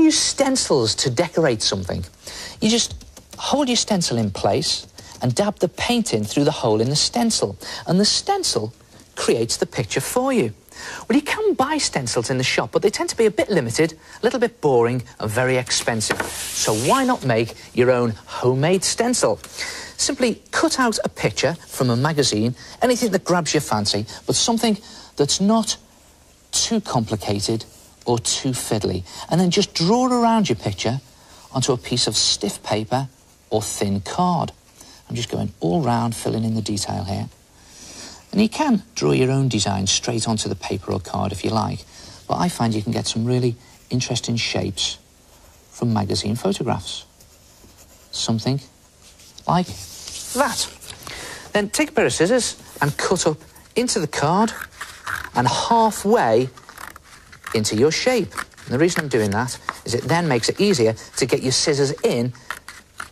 use stencils to decorate something, you just hold your stencil in place and dab the paint in through the hole in the stencil, and the stencil creates the picture for you. Well, you can buy stencils in the shop, but they tend to be a bit limited, a little bit boring and very expensive. So why not make your own homemade stencil? Simply cut out a picture from a magazine, anything that grabs your fancy, but something that's not too complicated or too fiddly, and then just draw around your picture onto a piece of stiff paper or thin card. I'm just going all round, filling in the detail here. And you can draw your own design straight onto the paper or card if you like, but I find you can get some really interesting shapes from magazine photographs. Something like that. Then take a pair of scissors and cut up into the card and halfway into your shape. And the reason I'm doing that is it then makes it easier to get your scissors in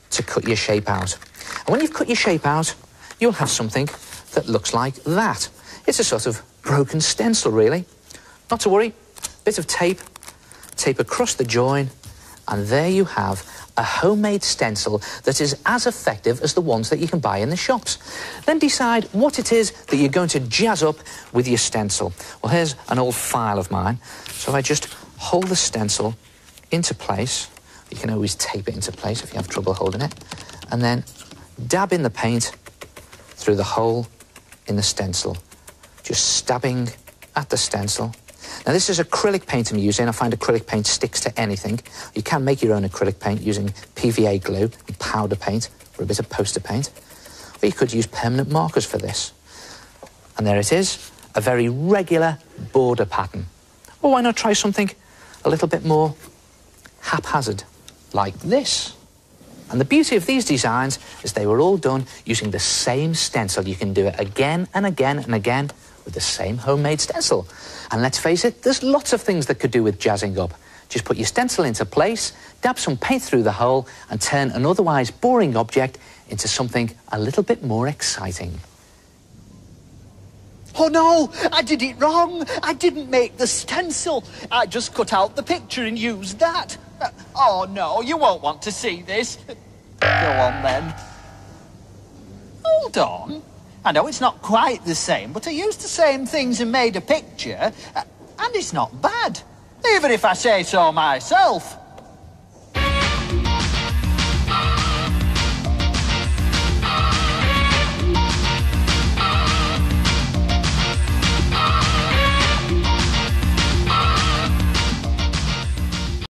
to cut your shape out. And when you've cut your shape out, you'll have something that looks like that. It's a sort of broken stencil, really. Not to worry, bit of tape across the join, and there you have a homemade stencil that is as effective as the ones that you can buy in the shops. Then decide what it is that you're going to jazz up with your stencil. Well, here's an old file of mine. So if I just hold the stencil into place, you can always tape it into place if you have trouble holding it, and then dab in the paint through the hole in the stencil, just stabbing at the stencil. Now, this is acrylic paint I'm using. I find acrylic paint sticks to anything. You can make your own acrylic paint using PVA glue and powder paint or a bit of poster paint. Or you could use permanent markers for this. And there it is, a very regular border pattern. Or why not try something a little bit more haphazard, like this? And the beauty of these designs is they were all done using the same stencil. You can do it again and again and again with the same homemade stencil. And let's face it, there's lots of things that could do with jazzing up. Just put your stencil into place, dab some paint through the hole, and turn an otherwise boring object into something a little bit more exciting. Oh no, I did it wrong. I didn't make the stencil. I just cut out the picture and used that. Oh no, you won't want to see this. Go on then. Hold on. I know it's not quite the same, but I used the same things and made a picture, and it's not bad, even if I say so myself.